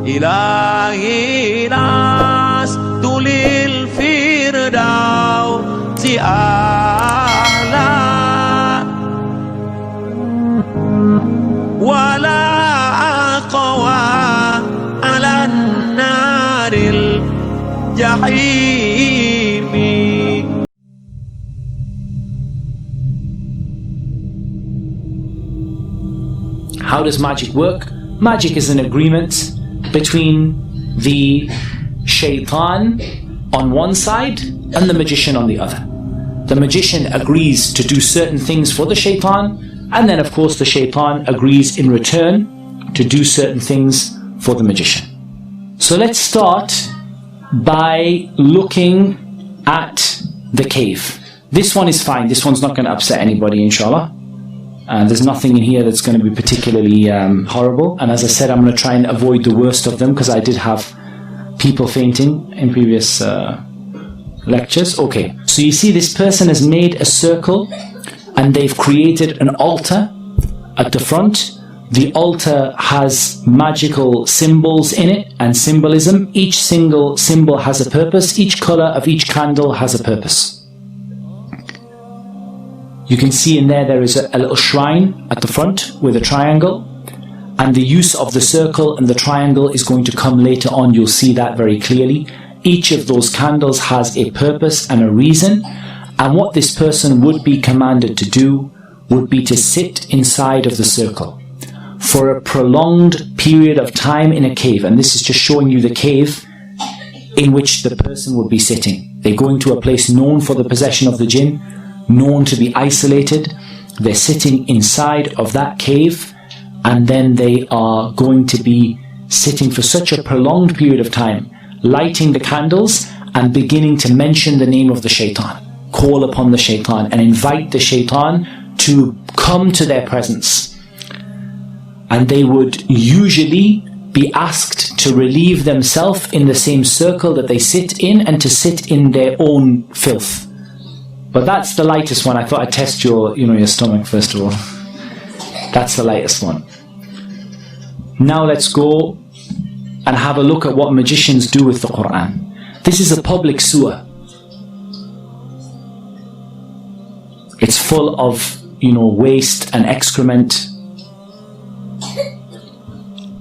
إلهي لست للفردوس أعلى ولا أقوى على النار الجحيم. How does magic work? Magic is an agreement between the shaitan on one side and the magician on the other. The magician agrees to do certain things for the shaitan, and then of course the shaitan agrees in return to do certain things for the magician. So let's start by looking at the cave. This one is fine, this one's not going to upset anybody, inshallah. There's nothing in here that's going to be particularly horrible, and as I said, I'm going to try and avoid the worst of them because I did have people fainting in previous lectures. Okay, so you see this person has made a circle and they've created an altar at the front. The altar has magical symbols in it and symbolism. Each single symbol has a purpose. Each color of each candle has a purpose. You can see in there is a little shrine at the front with a triangle, and the use of the circle and the triangle is going to come later on. You'll see that very clearly. Each of those candles has a purpose and a reason, and what this person would be commanded to do would be to sit inside of the circle for a prolonged period of time in a cave. And this is just showing you the cave in which the person would be sitting. They're going to a place known for the possession of the jinn, known to be isolated. They're sitting inside of that cave, and then they are going to be sitting for such a prolonged period of time, lighting the candles and beginning to mention the name of the shaitan, call upon the shaitan and invite the shaitan to come to their presence. And they would usually be asked to relieve themselves in the same circle that they sit in and to sit in their own filth. But that's the lightest one. I thought I'd test your stomach first of all. That's the lightest one. Now let's go and have a look at what magicians do with the Quran. This is a public sewer. It's full of, waste and excrement.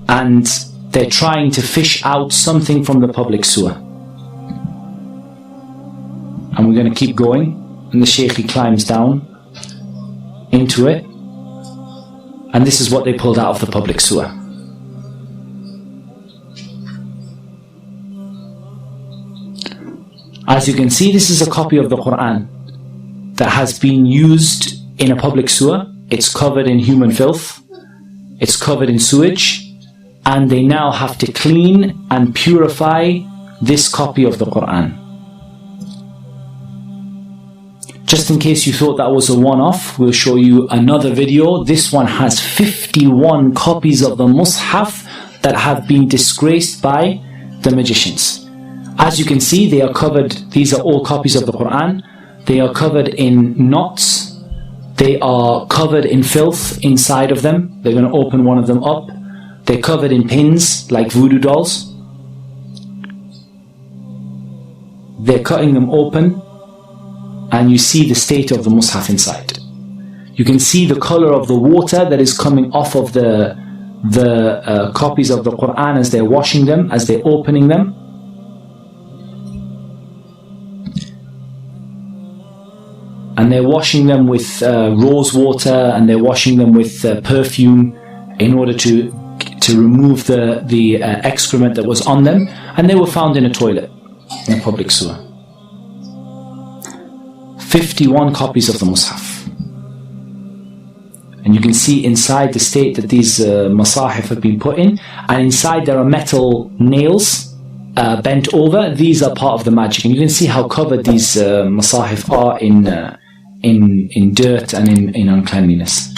And they're trying to fish out something from the public sewer. And we're going to keep going. And the Shaykh, he climbs down into it, and this is what they pulled out of the public sewer. As you can see, this is a copy of the Quran that has been used in a public sewer. It's covered in human filth, it's covered in sewage, and they now have to clean and purify this copy of the Quran. Just in case you thought that was a one-off, we'll show you another video. This one has 51 copies of the Mus'haf that have been disgraced by the magicians. As you can see, they are covered, these are all copies of the Quran. They are covered in knots. They are covered in filth inside of them. They're going to open one of them up. They're covered in pins like voodoo dolls. They're cutting them open, and you see the state of the Mus'haf inside. You can see the color of the water that is coming off of the copies of the Quran as they're washing them, as they're opening them. And they're washing them with rose water, and they're washing them with perfume in order to remove the excrement that was on them. And they were found in a toilet, in a public sewer. 51 copies of the Mus'haf. And you can see inside the state that these masahif have been put in, and inside there are metal nails bent over. These are part of the magic, and you can see how covered these masahif are in dirt and in uncleanliness.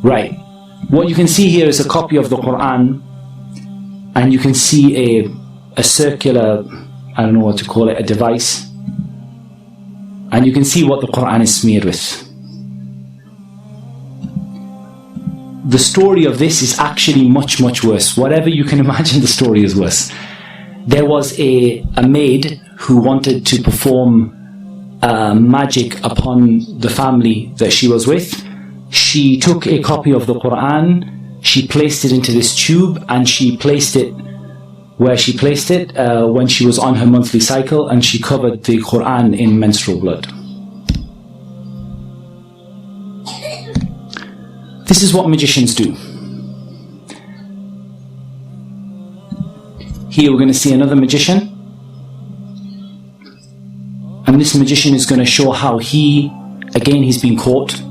Right, what you can see here is a copy of the Quran, and you can see a circular, I don't know what to call it, a device, and you can see what the Quran is smeared with. the story of this is actually much, much worse. Whatever you can imagine, the story is worse. There was a maid who wanted to perform magic upon the family that she was with. She took a copy of the Quran, she placed it into this tube, and she placed it where she placed it when she was on her monthly cycle, and she covered the Quran in menstrual blood. This is what magicians do. Here we're going to see another magician, and this magician is going to show how he's been caught.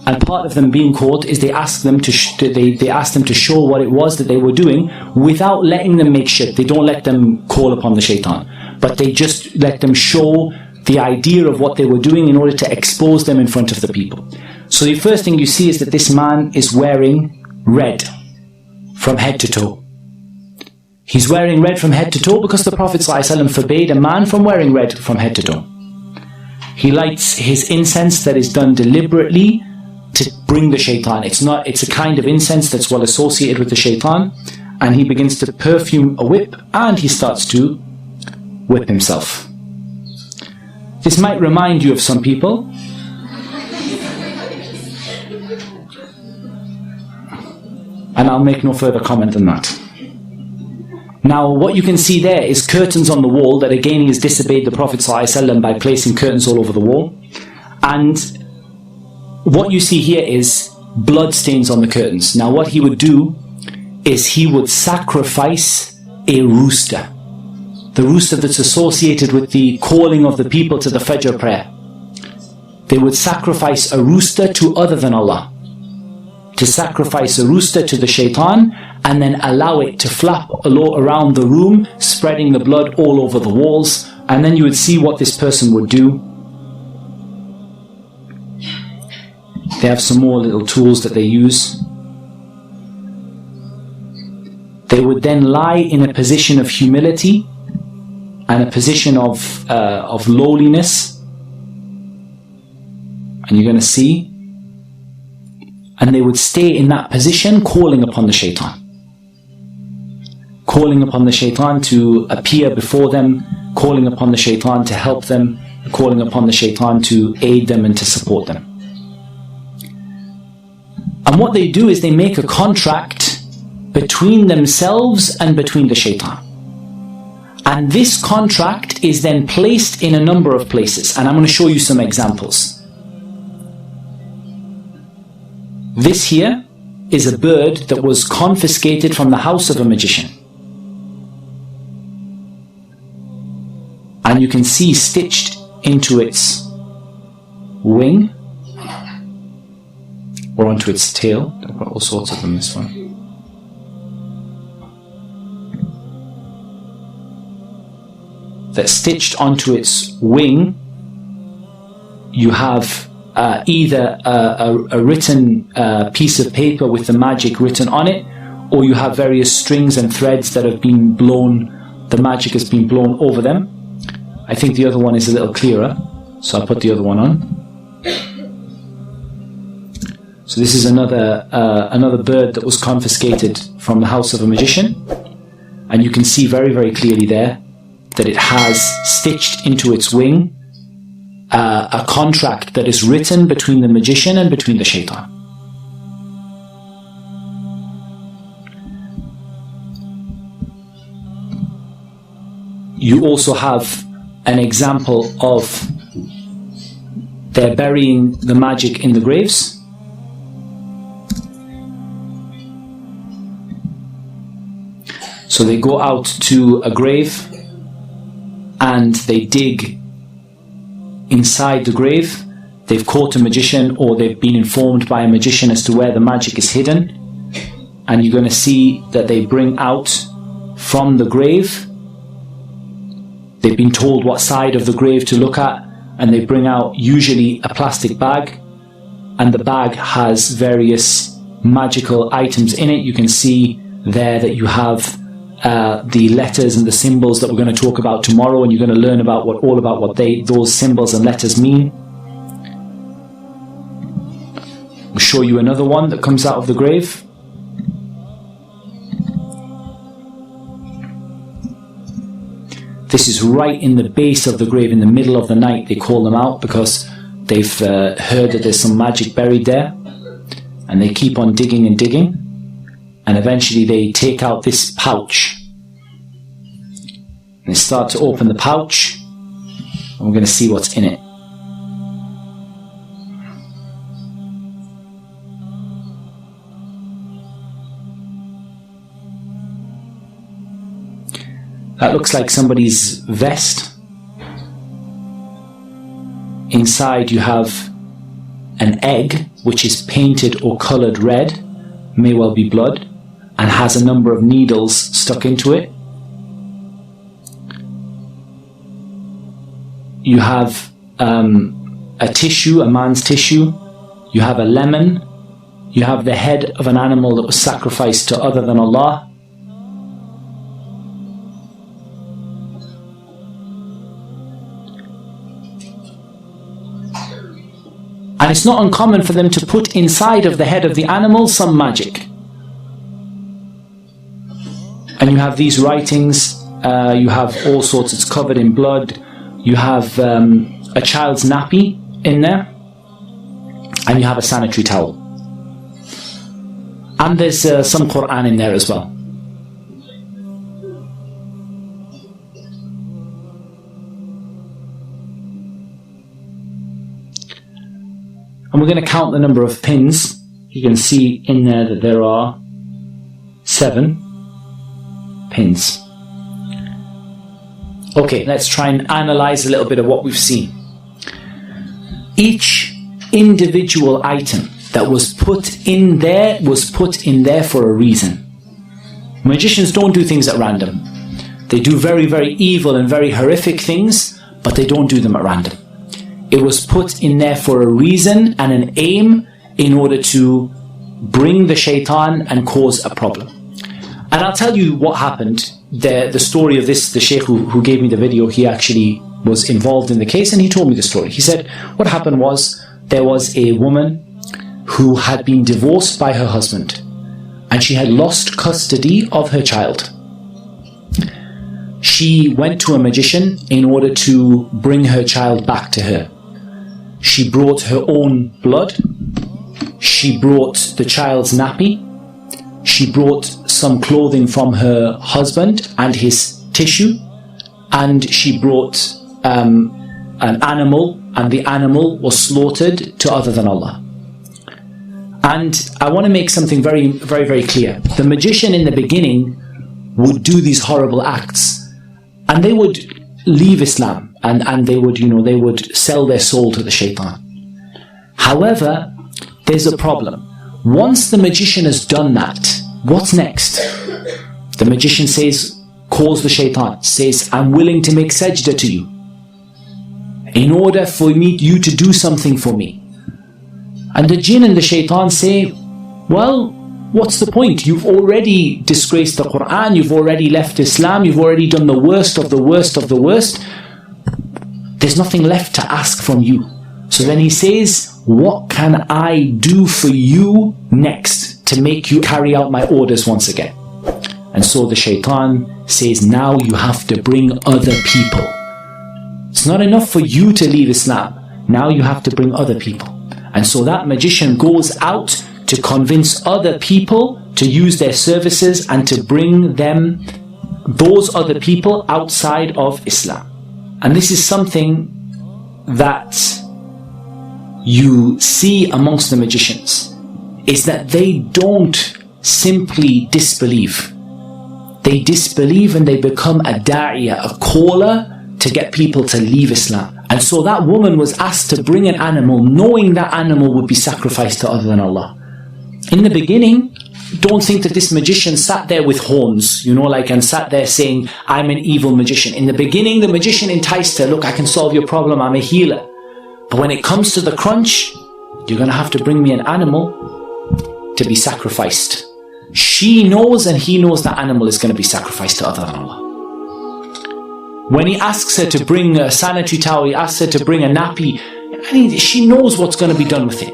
And part of them being caught is they ask them to they ask them to show what it was that they were doing without letting them make shirk. They don't let them call upon the shaitan, but they just let them show the idea of what they were doing in order to expose them in front of the people. So the first thing you see is that this man is wearing red from head to toe. He's wearing red from head to toe because the Prophet ﷺ forbade a man from wearing red from head to toe. He lights his incense that is done deliberately to bring the shaitan. It's a kind of incense that's well associated with the shaitan, and he begins to perfume a whip, and he starts to whip himself. This might remind you of some people. And I'll make no further comment than that. Now, what you can see there is curtains on the wall that again he has disobeyed the Prophet ﷺ by placing curtains all over the wall. And what you see here is blood stains on the curtains. Now, what he would do is he would sacrifice a rooster. The rooster that's associated with the calling of the people to the Fajr prayer. They would sacrifice a rooster to other than Allah. To sacrifice a rooster to the shaitan, and then allow it to flap around the room, spreading the blood all over the walls. And then you would see what this person would do. They have some more little tools that they use. They would then lie in a position of humility and a position of lowliness. And you're going to see. And they would stay in that position calling upon the shaitan. Calling upon the shaitan to appear before them, calling upon the shaitan to help them, calling upon the shaitan to aid them and to support them. And what they do is they make a contract between themselves and between the shaitan. And this contract is then placed in a number of places. And I'm going to show you some examples. This here is a bird that was confiscated from the house of a magician. And you can see stitched into its wing, or onto its tail. I've got all sorts of them, this one. That stitched onto its wing, you have either a written piece of paper with the magic written on it, or you have various strings and threads that have been blown, the magic has been blown over them. I think the other one is a little clearer, so I'll put the other one on. So this is another bird that was confiscated from the house of a magician, and you can see very, very clearly there that it has stitched into its wing a contract that is written between the magician and between the shaitan. You also have an example of they're burying the magic in the graves. So they go out to a grave and they dig inside the grave. They've caught a magician, or they've been informed by a magician as to where the magic is hidden. And you're going to see that they bring out from the grave, they've been told what side of the grave to look at, and they bring out usually a plastic bag, and the bag has various magical items in it. You can see there that you have the letters and the symbols that we're going to talk about tomorrow, and you're going to learn about what those symbols and letters mean. We'll show you another one that comes out of the grave. This is right in the base of the grave, in the middle of the night. They call them out because they've heard that there's some magic buried there. And they keep on digging and digging. And eventually they take out this pouch. And they start to open the pouch. And we're going to see what's in it. That looks like somebody's vest. Inside you have an egg which is painted or coloured red, may well be blood, and has a number of needles stuck into it. You have a tissue, a man's tissue. You have a lemon. You have the head of an animal that was sacrificed to other than Allah. And it's not uncommon for them to put inside of the head of the animal some magic. And you have these writings, you have all sorts, it's covered in blood. You have a child's nappy in there. And you have a sanitary towel. And there's some Quran in there as well. And we're going to count the number of pins. You can see in there that there are 7 pins. Okay, let's try and analyze a little bit of what we've seen. Each individual item that was put in there for a reason. Magicians don't do things at random. They do very, very evil and very horrific things, but they don't do them at random. It was put in there for a reason and an aim in order to bring the shaitan and cause a problem. And I'll tell you what happened. The story of this, the sheikh who gave me the video, he actually was involved in the case and he told me the story. He said what happened was there was a woman who had been divorced by her husband and she had lost custody of her child. She went to a magician in order to bring her child back to her. She brought her own blood. She brought the child's nappy. She brought some clothing from her husband and his tissue. And she brought an animal, and the animal was slaughtered to other than Allah. And I want to make something very, very, very clear. The magician in the beginning would do these horrible acts, and they would leave Islam. And they would, they would sell their soul to the shaitan. However, there's a problem. Once the magician has done that, what's next? The magician calls the shaitan, says, I'm willing to make sajda to you in order for you to do something for me. And the jinn and the shaitan say, well, what's the point? You've already disgraced the Quran, you've already left Islam, you've already done the worst of the worst of the worst. There's nothing left to ask from you. So then he says, what can I do for you next to make you carry out my orders once again? And so the shaitan says, now you have to bring other people. It's not enough for you to leave Islam. Now you have to bring other people. And so that magician goes out to convince other people to use their services and to bring them, those other people, outside of Islam. And this is something that you see amongst the magicians, is that they don't simply disbelieve. They disbelieve and they become a da'iyah, a caller to get people to leave Islam. And so that woman was asked to bring an animal, knowing that animal would be sacrificed to other than Allah. In the beginning, don't think that this magician sat there with horns, and sat there saying, I'm an evil magician. In the beginning, the magician enticed her, look, I can solve your problem, I'm a healer. But when it comes to the crunch, you're going to have to bring me an animal to be sacrificed. She knows and he knows that animal is going to be sacrificed to other than Allah. When he asks her to bring a sanitary towel, he asks her to bring a nappy, she knows what's going to be done with it.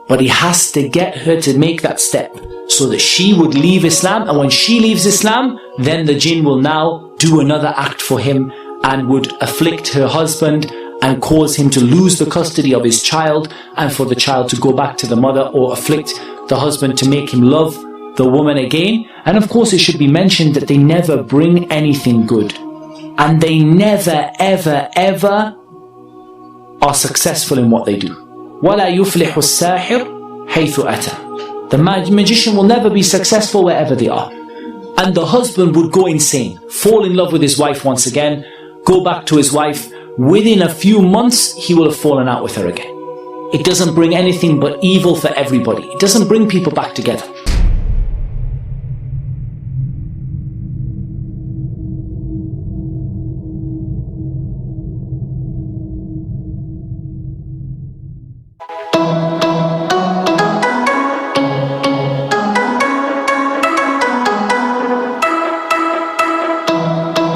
But he has to get her to make that step so that she would leave Islam. And when she leaves Islam, then the jinn will now do another act for him and would afflict her husband and cause him to lose the custody of his child, and for the child to go back to the mother, or afflict the husband to make him love the woman again. And of course it should be mentioned that they never bring anything good, and they never ever ever are successful in what they do. وَلَا يُفْلِحُ السَّاحِرُ حَيْثُ أَتَى. The magician will never be successful wherever they are. And the husband would go insane, fall in love with his wife once again, go back to his wife. Within a few months, he will have fallen out with her again. It doesn't bring anything but evil for everybody. It doesn't bring people back together.